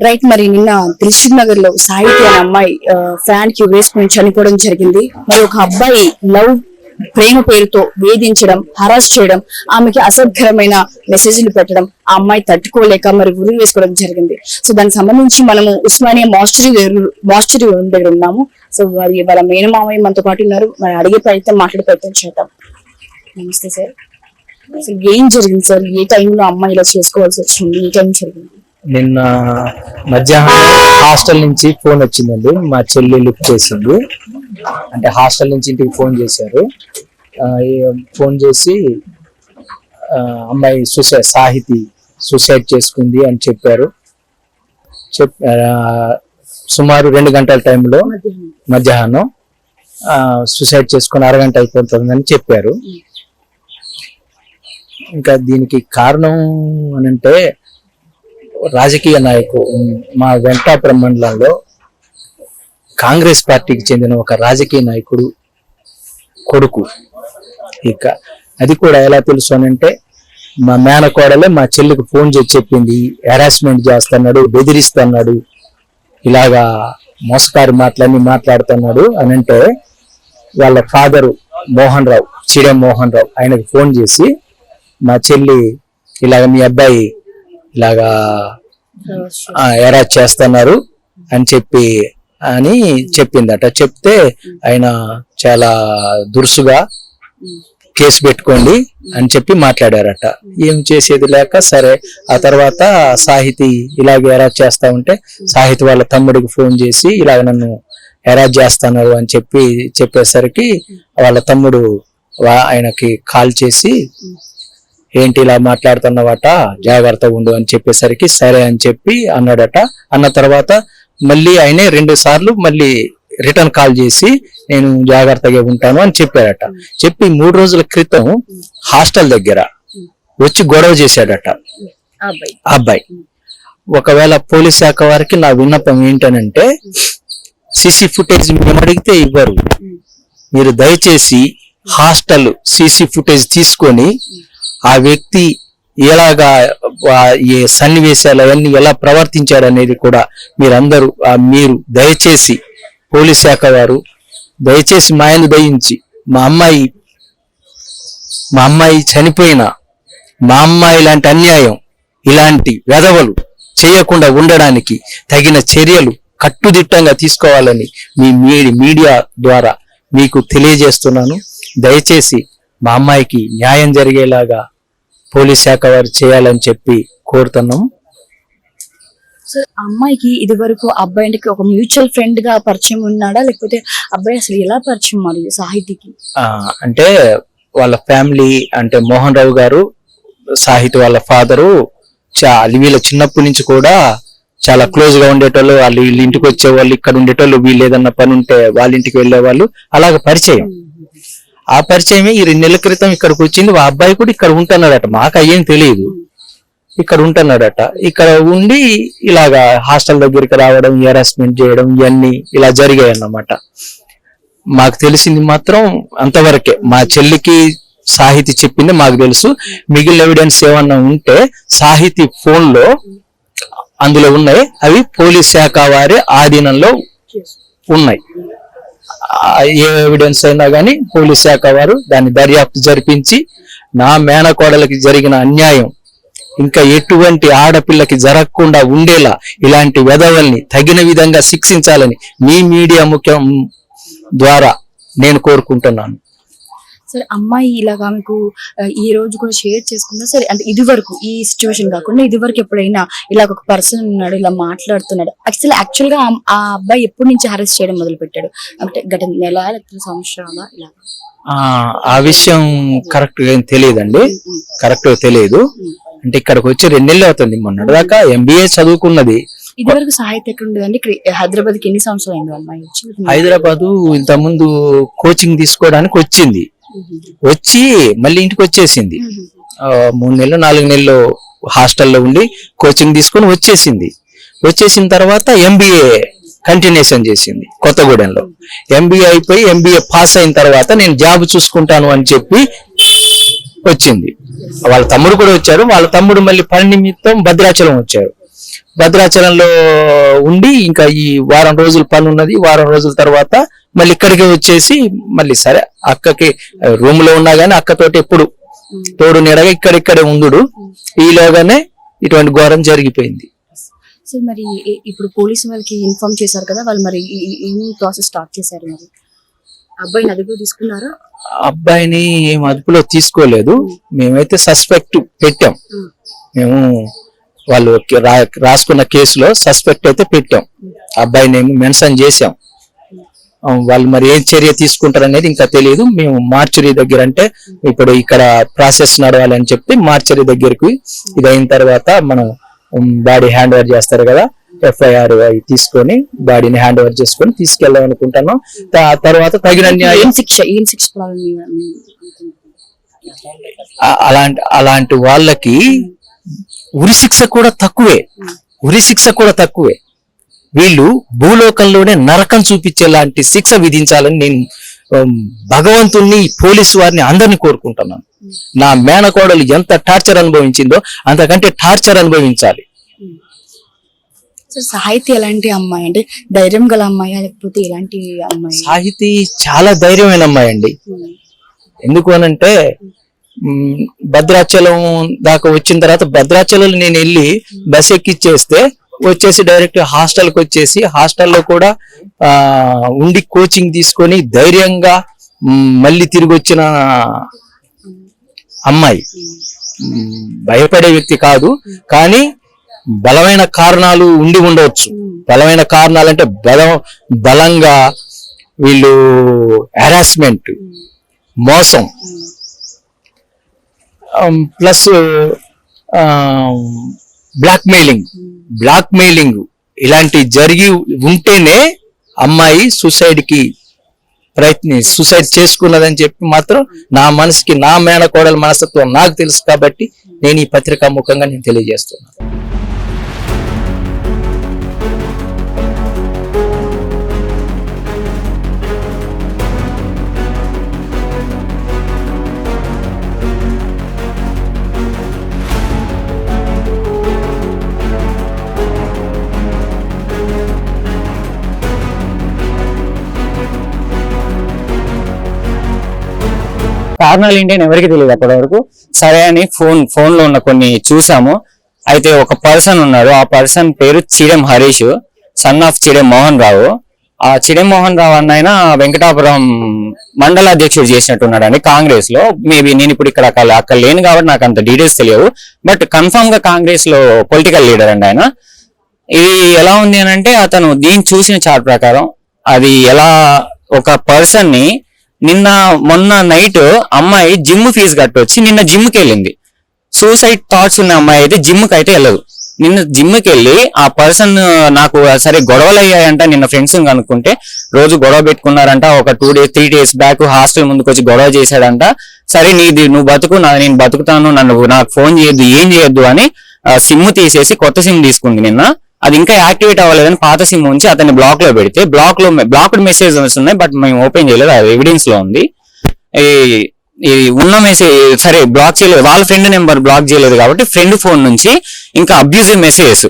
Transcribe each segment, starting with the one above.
Right, మరి నిన్న దిల్సుఖ్ నగర్ లో సాహిత్య అనే అమ్మాయి ఫ్యాన్ కి వేసుకుని చనిపోవడం జరిగింది. మరి ఒక అబ్బాయి ప్రేమ పేరుతో వేధించడం, హరాస్ చేయడం, ఆమెకి అసభ్యకరమైన మెసేజ్లు పెట్టడం, ఆ అమ్మాయి తట్టుకోలేక మరి ఉరి వేసుకోవడం జరిగింది. సో దానికి సంబంధించి మనము ఉస్మానియా మాస్టరీ దగ్గర ఉన్నాము. సో మరి వాళ్ళ మేనమామయ్య మనతో పాటు ఉన్నారు. మరి అడిగే మాట్లాడే ప్రయత్నం చేద్దాం. నమస్తే సార్. అసలు ఏం జరిగింది సార్? ఏ టైంలో అమ్మాయి ఇలా చేసుకోవాల్సి వచ్చింది? ఏ టైం జరిగింది? నిన్న మధ్యాహ్నం హాస్టల్ నుంచి ఫోన్ వచ్చిందండి. మా చెల్లి లిఫ్ట్ చేసింది. అంటే హాస్టల్ నుంచి ఇంటికి ఫోన్ చేశారు. ఫోన్ చేసి అమ్మాయి సాహితి సూసైడ్ చేసుకుంది అని చెప్పారు. సుమారు 2 గంటల టైంలో మధ్యాహ్నం సూసైడ్ చేసుకుని అరగంట అయిపోతుందని చెప్పారు. ఇంకా దీనికి కారణం అనంటే రాజకీయ నాయకుడు మా వెంకటాపురం మండలంలో కాంగ్రెస్ పార్టీకి చెందిన ఒక రాజకీయ నాయకుడు కొడుకు. ఇక అది కూడా ఎలా తెలుసు అనంటే మా మేనకోడలే మా చెల్లికి ఫోన్ చేసి చెప్పింది. హెరాస్మెంట్ చేస్తున్నాడు, బెదిరిస్తున్నాడు, ఇలాగా మోసకారి మాటలన్నీ మాట్లాడుతున్నాడు అనంటే వాళ్ళ ఫాదరు మోహన్ రావు, చిడే మోహన్ రావు, ఆయనకు ఫోన్ చేసి మా చెల్లి ఇలాగ మీ అబ్బాయి ఇలాగా హెరాస్ చేస్తున్నారు అని చెప్పిందట. చెప్తే ఆయన చాలా దురుసుగా కేసు పెట్టుకోండి అని చెప్పి మాట్లాడారట. ఏం చేసేది లేక సరే ఆ తర్వాత సాహితి ఇలాగ హెరాస్ చేస్తా ఉంటే సాహితి వాళ్ళ తమ్ముడికి ఫోన్ చేసి ఇలాగ నన్ను హెరాస్ చేస్తున్నారు అని చెప్పేసరికి వాళ్ళ తమ్ముడు ఆయనకి కాల్ చేసి ఏంటి ఇలా మాట్లాడుతున్నవాట, జాగ్రత్తగా ఉండు అని చెప్పేసరికి సరే అని చెప్పి అన్నాడట. అన్న తర్వాత మళ్ళీ ఆయనే 2 సార్లు మళ్ళీ రిటర్న్ కాల్ చేసి నేను జాగ్రత్తగా ఉంటాను అని చెప్పాడట. చెప్పి 3 రోజుల క్రితం హాస్టల్ దగ్గర వచ్చి గొడవ చేశాడట అబ్బాయి. ఒకవేళ పోలీస్ శాఖ వారికి నా విన్నపం ఏంటనంటే సీసీ ఫుటేజ్ మేము అడిగితే ఇవ్వరు. మీరు దయచేసి హాస్టల్ సీసీ ఫుటేజ్ తీసుకొని ఆ వ్యక్తి ఎలాగా ఈ సన్నివేశాలు అవన్నీ ఎలా ప్రవర్తించాడు అనేది కూడా మీరు దయచేసి పోలీస్ శాఖ వారు దయచేసి మా ఆయన దయించి మా అమ్మాయి చనిపోయిన మా అమ్మాయి లాంటి అన్యాయం ఇలాంటి వెధవలు చేయకుండా ఉండడానికి తగిన చర్యలు కట్టుదిట్టంగా తీసుకోవాలని మీడియా ద్వారా మీకు తెలియజేస్తున్నాను. దయచేసి మా అమ్మాయికి న్యాయం జరిగేలాగా పోలీస్ శాఖ వారు చేయాలని చెప్పి కోరుతున్నాం. సార్, అమ్మాయికి ఇది వరకు అబ్బాయికి ఒక మ్యూచువల్ ఫ్రెండ్ గా పరిచయం ఉన్నాడా, లేకపోతే అబ్బాయి అసలు ఎలా పరిచయం మరి సాహితికి? అంటే వాళ్ళ ఫ్యామిలీ అంటే మోహన్ రావు గారు సాహితి వాళ్ళ ఫాదరు వీళ్ళ చిన్నప్పటి నుంచి కూడా చాలా క్లోజ్ గా ఉండేటోళ్ళు. వీళ్ళ ఇంటికి వచ్చేవాళ్ళు, ఇక్కడ ఉండేటోళ్ళు, వీళ్ళు ఏదన్నా పని ఉంటే వాళ్ళ ఇంటికి వెళ్ళేవాళ్ళు. అలాగ పరిచయం. ఆ పరిచయమే ఈ 2 నెలల క్రితం ఇక్కడికి వచ్చింది. ఆ అబ్బాయి కూడా ఇక్కడ ఉంటున్నాడట. మాకు అయ్యేం తెలియదు. ఇక్కడ ఉంటున్నాడట. ఇక్కడ ఉండి ఇలాగా హాస్టల్ దగ్గరికి రావడం, హెరాస్మెంట్ చేయడం ఇవన్నీ ఇలా జరిగాయి అన్నమాట. మాకు తెలిసింది మాత్రం అంతవరకే. మా చెల్లికి సాహితి చెప్పింది మాకు తెలుసు. మిగిలిన ఎవిడెన్స్ ఏమన్నా ఉంటే సాహితి ఫోన్ లో అందులో ఉన్నాయి. అవి పోలీస్ శాఖ వారి ఆధీనంలో ఉన్నాయి. ఏ ఎవిడెన్స్ అయినా కానీ పోలీస్ శాఖ వారు దాన్ని దర్యాప్తు జరిపించి నా మేనకోడలకి జరిగిన అన్యాయం ఇంకా ఎటువంటి ఆడపిల్లకి జరగకుండా ఉండేలా ఇలాంటి వెధవల్ని తగిన విధంగా శిక్షించాలని మీ మీడియా ముఖ్యం ద్వారా నేను కోరుకుంటున్నాను. సరే, అమ్మాయి ఇలాగా మీకు ఈ రోజు కూడా షేర్ చేసుకుందా? సరే, అంటే ఇది వరకు ఈ సిచ్యువేషన్ కాకుండా ఇది వరకు ఎప్పుడైనా ఇలా ఒక పర్సన్ ఉన్నాడు, ఇలా మాట్లాడుతున్నాడు, యాక్చువల్ గా ఆ అబ్బాయి ఎప్పటి నుంచి అరెస్ట్ చేయడం మొదలు పెట్టాడు? అంటే గత నెల లేకపోతే సంవత్సరాల ఇలా? ఆ విషయం కరెక్ట్ గా తెలియదండి. కరెక్ట్ గా తెలియదు. అంటే ఇక్కడికి వచ్చి 2 నెలలు అవుతుంది. మొన్నటిదాకా MBA చదువుకున్నది. ఇది వరకు సాహిత్య ఎక్కడ ఉండేదండి? హైదరాబాద్ కి ఎన్ని సంవత్సరాలు అయింది అమ్మాయి వచ్చి? హైదరాబాద్ ఇంత ముందు కోచింగ్ తీసుకోవడానికి వచ్చింది. వచ్చి మళ్ళీ ఇంటికి వచ్చేసింది. 3 నెలలు 4 నెలలు హాస్టల్లో ఉండి కోచింగ్ తీసుకొని వచ్చేసిన తర్వాత MBA కంటిన్యూషన్ చేసింది కొత్తగూడెంలో. MBA అయిపోయి MBA పాస్ అయిన తర్వాత నేను జాబ్ చూసుకుంటాను అని చెప్పి వచ్చింది. వాళ్ళ తమ్ముడు కూడా వచ్చారు. వాళ్ళ తమ్ముడు మళ్ళీ పని నిమిత్తం భద్రాచలం వచ్చారు. భద్రాచలంలో ఉండి ఇంకా ఈ వారం రోజుల పని ఉన్నది, వారం రోజుల తర్వాత మళ్ళీ ఇక్కడికి వచ్చేసి మళ్ళీ సరే అక్కకి రూమ్ లో ఉన్నా గానీ అక్కతోటి ఎప్పుడు తోడు నీడగా ఇక్కడిక్కడే ఉండు. ఈలోగానే ఇటువంటి ఘోరం జరిగిపోయింది. సార్ మరి ఇప్పుడు పోలీసు వాళ్ళకి ఇన్ఫార్మ్ చేశారు కదా, వాళ్ళు మరి ఏం ప్రాసెస్ స్టార్ట్ చేశారు? మరి అబ్బాయిని అదుపులో తీసుకున్నారా? అబ్బాయిని ఏం అదుపులో తీసుకోలేదు, మేమైతే సస్పెక్ట్ పెట్టాం. మేము వాళ్ళు రాసుకున్న కేసులో సస్పెక్ట్ అయితే పెట్టాం, అబ్బాయిని ఏమి మెన్షన్ చేశాం. వాళ్ళు మరి ఏం చర్య తీసుకుంటారు అనేది ఇంకా తెలియదు. మేము మార్చరీ దగ్గర అంటే ఇప్పుడు ఇక్కడ ప్రాసెస్ నడవాలని చెప్పి మార్చరీ దగ్గరికి ఇది అయిన తర్వాత మనం బాడీ హ్యాండ్ ఓవర్ చేస్తారు కదా, FIR తీసుకొని బాడీని హ్యాండ్ ఓవర్ చేసుకొని తీసుకెళ్దాం అనుకుంటున్నాం. తర్వాత తగిన అలాంటి వాళ్ళకి ఉరిశిక్ష కూడా తక్కువే. వీళ్ళు భూలోకంలోనే నరకం చూపించేలాంటి శిక్ష విధించాలని నేను భగవంతుణ్ణి, పోలీసు వారిని అందరినీ కోరుకుంటున్నాను. నా మేనకోడలు ఎంత టార్చర్ అనుభవించిందో అంతకంటే టార్చర్ అనుభవించాలి. సాహితీ ఎలాంటి అమ్మాయి అంటే ధైర్యం గల అమ్మాయి లేకపోతే ఎలాంటి అమ్మాయి? సాహితీ చాలా ధైర్యమైన అమ్మాయి అండి. ఎందుకు అనంటే భద్రాచలం దాకా వచ్చిన తర్వాత భద్రాచలం నేను వెళ్ళి బస్ ఎక్కిచ్చేస్తే వచ్చేసి డైరెక్ట్ హాస్టల్కి వచ్చేసి హాస్టల్లో కూడా ఉండి కోచింగ్ తీసుకొని ధైర్యంగా మళ్ళీ తిరిగి వచ్చిన అమ్మాయి. భయపడే వ్యక్తి కాదు, కానీ బలమైన కారణాలు ఉండవచ్చు. బలమైన కారణాలు అంటే బలంగా వీళ్ళు హెరాస్మెంట్, మోసం, ప్లస్ బ్లాక్మెయిలింగ్ ఇలాంటి జరిగి ఉంటేనే అమ్మాయి సూసైడ్ చేసుకున్నదని చెప్పి మాత్రం నా మనసుకి, నా మేనకోడల మనస్తత్వం నాకు తెలుసు కాబట్టి నేను ఈ పత్రికా ముఖంగా నేను తెలియజేస్తున్నాను. కారణాలు ఏంటి అని ఎవరికి తెలియదు అప్పటి వరకు. సరే అని ఫోన్ లో ఉన్న కొన్ని చూసాము. అయితే ఒక పర్సన్ ఉన్నాడు, ఆ పర్సన్ పేరు చిడెం హరీష్, సన్ ఆఫ్ చిడెం మోహన్ రావు. ఆ చిడెం మోహన్ రావు అన్నైనా వెంకటాపురం మండల అధ్యక్షుడు చేసినట్టున్నాడు కాంగ్రెస్ లో. మేబీ నేను ఇప్పుడు అక్కడ లేను కాబట్టి నాకు అంత డీటెయిల్స్ తెలియవు, బట్ కన్ఫర్మ్ గా కాంగ్రెస్ లో పొలిటికల్ లీడర్ అండి ఆయన. ఇది ఎలా ఉంది అని అంటే అతను దీన్ని చూసిన చార్ట్ ప్రకారం అది ఎలా ఒక పర్సన్ ని మొన్న నైట్ అమ్మాయి జిమ్ ఫీజు కట్టొచ్చి నిన్న జిమ్ కి వెళ్ళింది. సూసైడ్ థాట్స్ ఉన్న అమ్మాయి అయితే జిమ్ కి అయితే వెళ్ళదు. నిన్న జిమ్ కి వెళ్ళి ఆ పర్సన్ నాకు సరే గొడవలు అయ్యాయంట, నిన్న ఫ్రెండ్స్ కనుక్కుంటే రోజు గొడవ పెట్టుకున్నారంట. ఒక 3 days బ్యాక్ హాస్టల్ ముందుకు వచ్చి గొడవ చేశాడంట. సరే నువ్వు బతుకు, నేను బతుకుతాను, నాకు ఫోన్ చేయొద్దు, ఏం చేయొద్దు అని సిమ్ తీసేసి కొత్త సిమ్ తీసుకుంది నిన్న. అది ఇంకా యాక్టివేట్ అవ్వలేదని పాత సిమ్ ఉంచి అతన్ని బ్లాక్ లో పెడితే బ్లాక్డ్ మెసేజెస్ ఉన్నాయి, బట్ మేము ఓపెన్ చేయలేదు, అది ఎవిడెన్స్ లో ఉంది. ఈ ఉన్న మెసేజ్ సరే బ్లాక్ చేయలేదు, వాళ్ళ ఫ్రెండ్ నెంబర్ బ్లాక్ చేయలేదు కాబట్టి ఫ్రెండ్ ఫోన్ నుంచి ఇంకా అబ్యూజివ్ మెసేజెస్,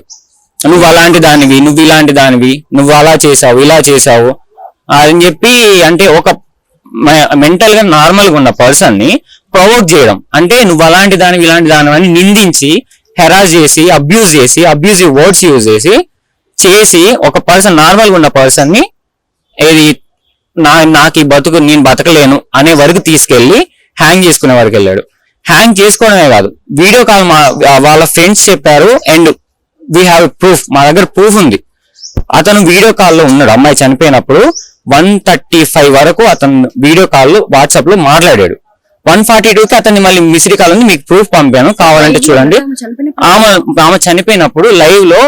నువ్వు అలాంటి దానివి, నువ్వు ఇలాంటి దానివి, నువ్వు అలా చేసావు, ఇలా చేసావు అని చెప్పి, అంటే ఒక మెంటల్ గా నార్మల్ గా ఉన్న పర్సన్ ని ప్రొవోక్ చేయడం, అంటే నువ్వు అలాంటి దానివి ఇలాంటి దానివి అని నిందించి హెరాస్ చేసి అబ్యూజివ్ వర్డ్స్ యూజ్ చేసి ఒక పర్సన్ నార్మల్ గా ఉన్న పర్సన్ ని ఏది నాకు ఈ బతుకు నేను బతకలేను అనే వరకు తీసుకెళ్లి హ్యాంగ్ చేసుకునే వరకు వెళ్ళాడు. హ్యాంగ్ చేసుకోవడమే కాదు, వీడియో కాల్ వాళ్ళ ఫ్రెండ్స్ చెప్పారు అండ్ వీ హ్యావ్ ప్రూఫ్, మా దగ్గర ప్రూఫ్ ఉంది. అతను వీడియో కాల్లో ఉన్నాడు అమ్మాయి చనిపోయినప్పుడు. 1:35 వరకు అతను వీడియో కాల్ వాట్సాప్ లో మాట్లాడాడు. 1:42కి అతన్ని మళ్ళీ మిస్డ్ కాల్ ఉంది, మీకు ప్రూఫ్ పంపాను కావాలంటే చూడండి. ఆమె చనిపోయినప్పుడు లైవ్ లో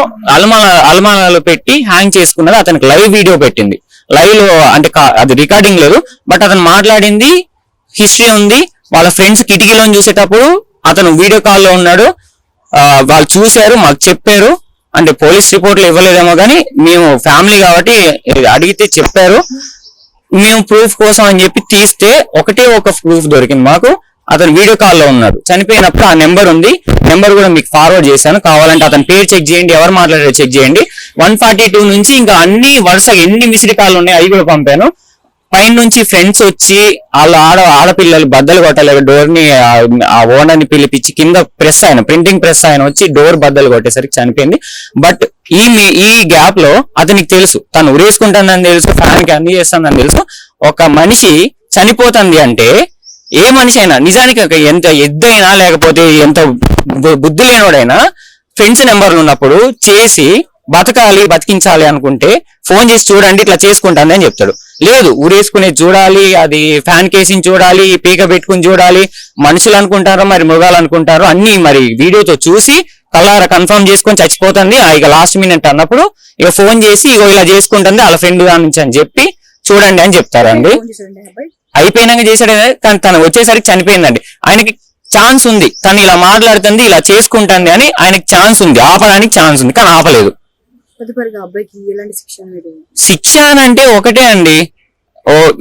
అల్మానాలో పెట్టి హ్యాంగ్ చేసుకున్నది అతనికి లైవ్ వీడియో పెట్టింది. లైవ్ లో అంటే అది రికార్డింగ్ లేదు, బట్ అతను మాట్లాడింది హిస్టరీ ఉంది. వాళ్ళ ఫ్రెండ్స్ కిటికీలో చూసేటప్పుడు అతను వీడియో కాల్లో ఉన్నాడు, వాళ్ళు చూశారు, మాకు చెప్పారు. అంటే పోలీస్ రిపోర్ట్లు ఇవ్వలేదేమో కానీ మేము ఫ్యామిలీ కాబట్టి అడిగితే చెప్పారు. మేము ప్రూఫ్ కోసం అని చెప్పి తీస్తే ఒకటే ఒక ప్రూఫ్ దొరికింది మాకు, అతను వీడియో కాల్లో ఉన్నాడు. చనిపోయినప్పుడు ఆ నెంబర్ ఉంది, నెంబర్ కూడా మీకు ఫార్వర్డ్ చేశాను, కావాలంటే అతని పేరు చెక్ చేయండి, ఎవరు మాట్లాడారో చెక్ చేయండి. 142 నుంచి ఇంకా అన్ని వరుసగా ఎన్ని మిస్డ్ కాల్ ఉన్నాయి అవి కూడా పంపాను. పైన నుంచి ఫ్రెండ్స్ వచ్చి వాళ్ళ ఆడపిల్లలు బద్దలు కొట్టలేదు డోర్ ని, ఆ ఓనర్ ని పిలిపించి కింద ప్రెస్ ఆయన ప్రింటింగ్ ప్రెస్ ఆయన వచ్చి డోర్ బద్దలు కొట్టేసరికి చనిపోయింది. బట్ ఈ గ్యాప్ లో అతనికి తెలుసు తను ఉరేసుకుంటుందని తెలుసు, ఫ్యాన్ కి అన్ని చేస్తుందని తెలుసు. ఒక మనిషి చనిపోతుంది అంటే ఏ మనిషి అయినా నిజానికి ఎంత ఎద్దైనా లేకపోతే ఎంత బుద్ధి లేనివాడైనా ఫ్రెండ్స్ నెంబర్లు ఉన్నప్పుడు చేసి బతికించాలి అనుకుంటే ఫోన్ చేసి చూడండి ఇట్లా చేసుకుంటాను అని చెప్తాడు. లేదు ఊరేసుకునేది చూడాలి, అది ఫ్యాన్ కేసింగ్ చూడాలి, పీక పెట్టుకుని చూడాలి, మనుషులు అనుకుంటారో మరి మృగాలు అనుకుంటారో అన్ని మరి వీడియోతో చూసి కల్లారా కన్ఫర్మ్ చేసుకొని చచ్చిపోతుంది. ఇక లాస్ట్ మినిట్ అన్నప్పుడు ఇక ఫోన్ చేసి ఇగో ఇలా చేసుకుంటుంది వాళ్ళ ఫ్రెండ్ నుంచి అని చెప్పి చూడండి అని చెప్తారండి. అయిపోయినాక చేశాడు కానీ తను వచ్చేసరికి చనిపోయిందండి. ఆయనకి ఛాన్స్ ఉంది, తను ఇలా మాట్లాడుతుంది ఇలా చేసుకుంటుంది అని ఆయనకి ఛాన్స్ ఉంది, ఆపడానికి ఛాన్స్ ఉంది కానీ ఆపలేదు. శిక్ష అంటే ఒకటే అండి,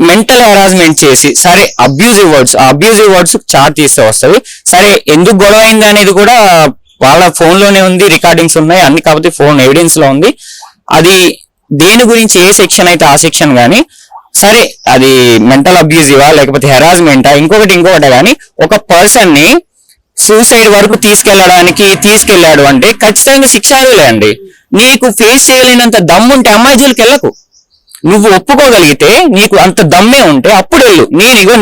మెంటల్ హెరాస్మెంట్ చేసి సరే అబ్యూజివ్ వర్డ్స్ చార్జ్ తీస్తే వస్తుంది. సరే ఎందుకు గొడవ అయింది అనేది కూడా వాళ్ళ ఫోన్ లోనే ఉంది, రికార్డింగ్స్ ఉన్నాయి అన్ని, కాకపోతే ఫోన్ ఎవిడెన్స్ లో ఉంది. అది దేని గురించి ఏ సెక్షన్ అయితే ఆ సెక్షన్ గానీ సరే అది మెంటల్ అబ్యూజివా లేకపోతే హెరాస్మెంటా ఇంకొకటి కానీ ఒక పర్సన్ ని సూసైడ్ వరకు తీసుకెళ్లాడు అంటే ఖచ్చితంగా శిక్షార్హులే అండి. నీకు ఫేస్ చేయలేనంత దమ్ముంటే అమ్మాయి జైలుకి వెళ్ళకు. నువ్వు ఒప్పుకోగలిగితే నీకు అంత దమ్మే ఉంటే అప్పుడు వెళ్ళు.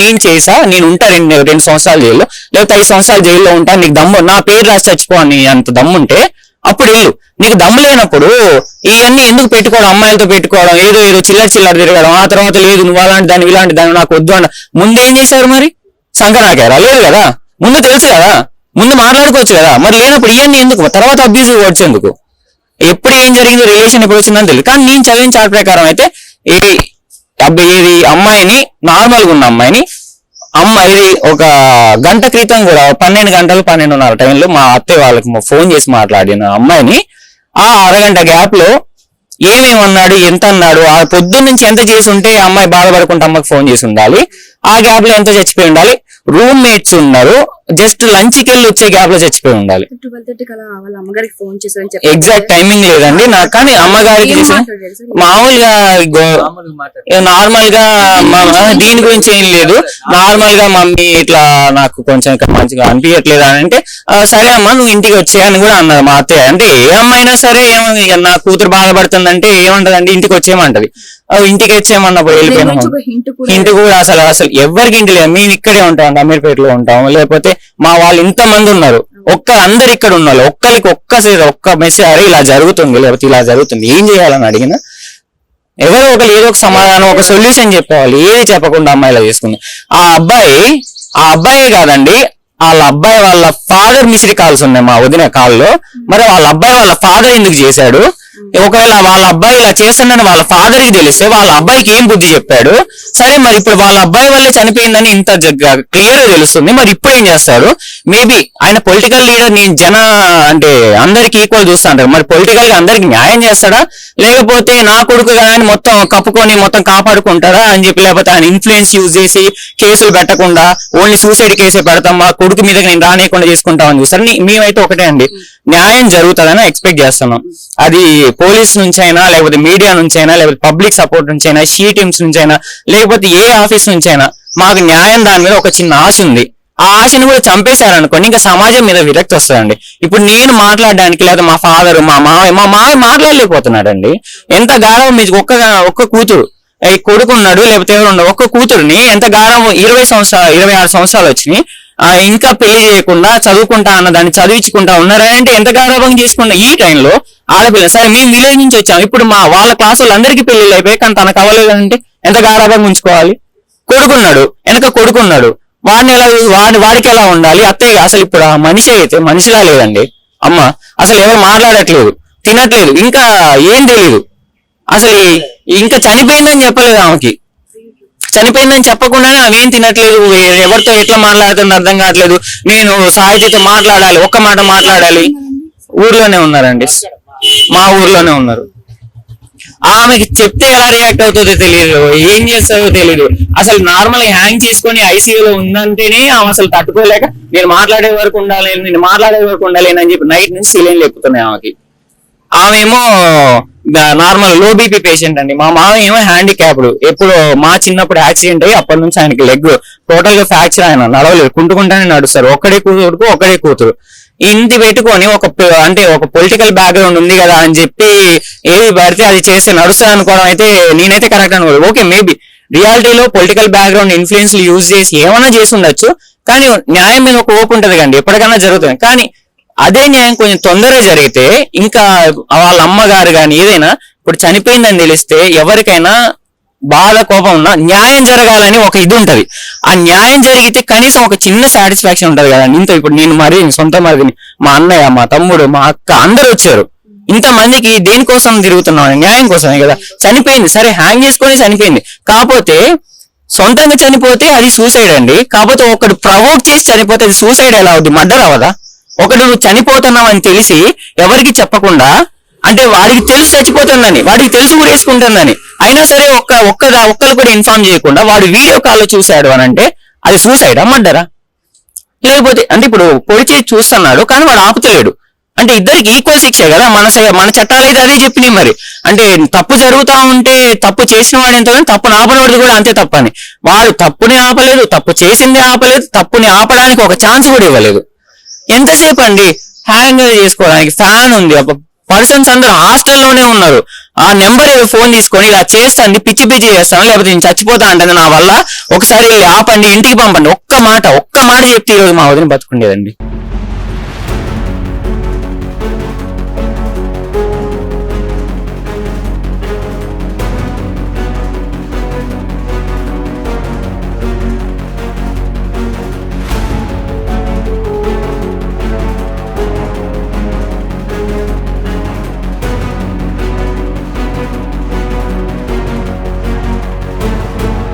నేను చేసా, నేను ఉంటా 2 సంవత్సరాలు జైల్లో లేకపోతే 5 సంవత్సరాలు జైల్లో ఉంటా, నీకు దమ్ము నా పేరు రాసి చచ్చిపోని అంత దమ్ముంటే అప్పుడు వెళ్ళు. నీకు దమ్ము లేనప్పుడు ఇవన్నీ ఎందుకు పెట్టుకోవడం, అమ్మాయిలతో పెట్టుకోవడం, ఏదో చిల్లర తిరగడం, ఆ తర్వాత లేదు నువ్వు అలాంటి దాన్ని ఇలాంటి దాన్ని నాకు వద్దు అన్న. ముందేం చేశారు మరి? సంకనాకారా? లేదు కదా, ముందు తెలుసు కదా, ముందు మాట్లాడుకోవచ్చు కదా. మరి లేనప్పుడు ఇవన్నీ ఎందుకు? తర్వాత అబ్యూజివ్ వర్డ్స్ ఎందుకు? ఎప్పుడు ఏం జరిగిందో రిలేషన్ ఎప్పుడు వచ్చిందని తెలియదు. కానీ నేను చదివిన చార్ట్ ప్రకారం అయితే ఏది అమ్మాయిని నార్మల్ గా ఉన్న అమ్మాయిని ఇది ఒక గంట క్రితం కూడా 12 గంటలు 12:30 టైంలో మా అత్తయ్య వాళ్ళకి ఫోన్ చేసి మాట్లాడిన అమ్మాయిని ఆ అరగంట గ్యాప్ లో ఏమేమన్నాడు, ఎంత అన్నాడు, ఆ పొద్దున్న నుంచి ఎంత చేసి ఉంటే అమ్మాయి బాధపడకుండా అమ్మకి ఫోన్ చేసి ఉండాలి, ఆ గ్యాప్ లో ఎంత చచ్చిపోయి ఉండాలి, రూమ్ మేట్స్ ఉన్నారు, జస్ట్ లంచ్ కి వెళ్ళి వచ్చే గ్యాప్ లో చచ్చిపోయి ఉండాలి. ఎగ్జాక్ట్ టైమింగ్ లేదండి నాకు, కానీ అమ్మగారికి మామూలుగా నార్మల్ గా దీని గురించి ఏం లేదు, నార్మల్ గా మమ్మీ ఇట్లా నాకు కొంచెం మంచిగా అనిపించట్లేదు అని అంటే సరే అమ్మా నువ్వు ఇంటికి వచ్చేయని కూడా అన్నారు మా అత్తయ్య. అంటే ఏ అమ్మాయినా సరే నా కూతురు బాధపడుతుందంటే ఏమంటదండి, ఇంటికి వచ్చేయమంటది. ఇంటికి వచ్చేయమన్నప్పుడు వెళ్ళిపోయినా ఇంటి కూడా అసలు ఎవరికి ఇంటి లేదు, మేము ఇక్కడే ఉంటాం, అమీర్పేటలో ఉంటాం, లేకపోతే మా వాళ్ళు ఇంతమంది ఉన్నారు, అందరు ఇక్కడ ఉన్నారు, ఒక్క మెసేజ్ అరే ఇలా జరుగుతుంది లేకపోతే ఇలా జరుగుతుంది ఏం చేయాలని అడిగిన ఎవరో ఏదో ఒక సమాధానం ఒక సొల్యూషన్ చెప్పేవాళ్ళు. ఏది చెప్పకుండా అమ్మాయిలా చేసుకుంది. ఆ అబ్బాయి కాదండి, వాళ్ళ ఫాదర్ మిస్డ్ కాల్స్ ఉన్నాయి మా వదిన కాల్లో. మరి వాళ్ళ ఫాదర్ ఎందుకు చేశాడు? ఒకవేళ వాళ్ళ అబ్బాయి ఇలా చేస్తున్నాడని వాళ్ళ ఫాదర్ కి తెలిస్తే వాళ్ళ అబ్బాయికి ఏం బుద్ధి చెప్పాడు? సరే మరి ఇప్పుడు వాళ్ళ అబ్బాయి వల్లే చనిపోయిందని ఇంత క్లియర్ గా తెలుస్తుంది, మరి ఇప్పుడు ఏం చేస్తాడు? మేబీ ఆయన పొలిటికల్ లీడర్, నేను అంటే అందరికి ఈక్వల్ చూస్తా అంటారు, మరి పొలిటికల్ గా అందరికి న్యాయం చేస్తాడా లేకపోతే నా కొడుకు కానీ మొత్తం కప్పుకొని మొత్తం కాపాడుకుంటాడా అని చెప్పి, లేకపోతే ఆయన ఇన్ఫ్లుయెన్స్ యూజ్ చేసి కేసులు పెట్టకుండా ఓన్లీ సూసైడ్ కేసే పెడతాం, మా కొడుకు మీద నేను రానియకుండా చేసుకుంటామని చూస్తారు. మేమైతే ఒకటే అండి, న్యాయం జరుగుతుందని ఎక్స్పెక్ట్ చేస్తున్నాం. అది పోలీస్ నుంచైనా లేకపోతే మీడియా నుంచైనా లేకపోతే పబ్లిక్ సపోర్ట్ నుంచైనా షీ టీమ్స్ నుంచైనా లేకపోతే ఏ ఆఫీస్ నుంచైనా మాకు న్యాయం దాని మీద ఒక చిన్న ఆశ ఉంది. ఆ ఆశను కూడా చంపేశారనుకోండి ఇంకా సమాజం మీద విరక్తి వస్తుందండి. ఇప్పుడు నేను మాట్లాడడానికి లేదా మా ఫాదర్ మా మావయ్య మాట్లాడలేకపోతున్నాడండి. ఎంత గారం మీకు ఒక్క కూతురు కొడుకున్నాడు లేకపోతే ఎవరున్నాడు, ఒక్క కూతురుని ఎంత గారం 26 సంవత్సరాలు వచ్చినాయి ఇంకా పెళ్లి చేయకుండా చదువుకుంటా అన్న దాన్ని చదివించుకుంటా ఉన్నారంటే ఎంత గారాభంగా చేసుకున్నా ఈ టైంలో ఆడపిల్ల. సరే మేము విలేజ్ నుంచి వచ్చాం, ఇప్పుడు వాళ్ళ క్లాస్ వాళ్ళందరికీ పెళ్లిళ్ళు అయిపోయి కానీ తనకు అవ్వలేదంటే ఎంత గారాభంగా ఉంచుకోవాలి? కొడుకున్నాడు వాడికి ఎలా ఉండాలి? అత్తయ్య అసలు ఇప్పుడు ఆ మనిషి అయితే మనిషిలా లేదండి అమ్మ, అసలు ఎవరు మాట్లాడట్లేదు, తినట్లేదు, ఇంకా ఏం తెలియదు. అసలు ఇంకా చనిపోయిందని చెప్పలేదు ఆమెకి, చనిపోయిందని చెప్పకుండానే అవేం తినట్లేదు, ఎవరితో ఎట్లా మాట్లాడుతుందో అర్థం కావట్లేదు. నేను సాహిత్యతో మాట్లాడాలి, ఒక్క మాట మాట్లాడాలి. ఊర్లోనే ఉన్నారండి, మా ఊర్లోనే ఉన్నారు. ఆమెకి చెప్తే ఎలా రియాక్ట్ అవుతుందో తెలియదు, ఏం చేస్తుందో తెలియదు. అసలు నార్మల్ గా హ్యాంగ్ చేసుకొని ఐసీయూలో ఉందంటేనే ఆమె అసలు తట్టుకోలేక నేను మాట్లాడే వరకు ఉండాలి అని చెప్పి నైట్ నుంచి సిలిండర్ ఎక్కుతున్నాయి ఆమెకి. ఆమెమో నార్మల్ లో బీపీ పేషెంట్ అండి. మా మామ ఏమో హ్యాండిక్యాప్డ్. ఎప్పుడు మా చిన్నప్పుడు యాక్సిడెంట్ అయ్యి అప్పటి నుంచి ఆయనకి లెగ్ టోటల్ గా ఫ్రాక్చర్, ఆయన నడవలేదు, కుంటుకుంటానే నడుస్తారు. ఒక్కడే కూతురు ఇంటి పెట్టుకొని ఒక పొలిటికల్ బ్యాక్గ్రౌండ్ ఉంది కదా అని చెప్పి ఏది పడితే అది చేస్తే నడుస్తుంది అనుకోవడం అయితే నేనైతే కరెక్ట్ అనుకోలేదు. ఓకే, మేబీ రియాలిటీలో పొలిటికల్ బ్యాక్గ్రౌండ్ ఇన్ఫ్లుయెన్స్ యూజ్ చేసి ఏమైనా చేసి ఉండొచ్చు, కానీ న్యాయం మీద ఒక ఓపు ఉంటది కండి, ఎప్పటికైనా జరుగుతుంది. కానీ అదే న్యాయం కొంచెం తొందరగా జరిగితే ఇంకా వాళ్ళ అమ్మగారు కానీ ఏదైనా ఇప్పుడు చనిపోయిందని తెలిస్తే ఎవరికైనా బాధ కోపం ఉన్నా న్యాయం జరగాలని ఒక ఇది ఉంటది. ఆ న్యాయం జరిగితే కనీసం ఒక చిన్న సాటిస్ఫాక్షన్ ఉంటది కదా. ఇంత ఇప్పుడు నేను సొంత మరిదిని, మా అన్నయ్య, మా తమ్ముడు, మా అక్క అందరూ వచ్చారు. ఇంతమందికి దేనికోసం తిరుగుతున్నాం? న్యాయం కోసమే కదా. చనిపోయింది సరే, హ్యాంగ్ చేసుకొని చనిపోయింది, కాకపోతే సొంతంగా చనిపోతే అది సూసైడ్ అండి. కాకపోతే ఒకడు ప్రవోక్ చేసి చనిపోతే అది సూసైడ్ ఎలా అవుద్ది? మర్డర్ అవదా? ఒకడు నువ్వు చనిపోతున్నావు అని తెలిసి ఎవరికి చెప్పకుండా, అంటే వాడికి తెలుసు చచ్చిపోతుందని, వాడికి తెలిసి ఊరేసుకుంటుందని, అయినా సరే ఒక్కరు కూడా ఇన్ఫార్మ్ చేయకుండా వాడు వీడియో కాల్ చూశాడు అని అంటే అది సూసైడా మర్డరా? లేకపోతే అంటే ఇప్పుడు పొడి చేసి చూస్తున్నాడు కానీ వాడు ఆపుతలేడు అంటే ఇద్దరికి ఈక్వల్ శిక్షే కదా. మన చట్టాలు అయితే అదే చెప్పినాయి. మరి అంటే తప్పు జరుగుతా ఉంటే తప్పు చేసిన వాడు ఎంతో, తప్పుని ఆపనవాడిది కూడా అంతే తప్పని. వాడు తప్పుని ఆపలేదు, తప్పు చేసింది ఆపలేదు, తప్పుని ఆపడానికి ఒక ఛాన్స్ కూడా ఇవ్వలేదు. ఎంతసేపు అండి హ్యాంగ్ చేసుకోవడానికి? ఫ్యాన్ ఉంది, పర్సన్స్ అందరూ హాస్టల్లోనే ఉన్నారు. ఆ నెంబర్ ఫోన్ తీసుకొని ఇలా చేస్తాను, పిచ్చి చేస్తాను, లేకపోతే నేను చచ్చిపోతా అంటే నా వల్ల ఒకసారి ఆపండి, ఇంటికి పంపండి, ఒక్క మాట చెప్తే ఈరోజు మా వదిన బతుకుండేదండి.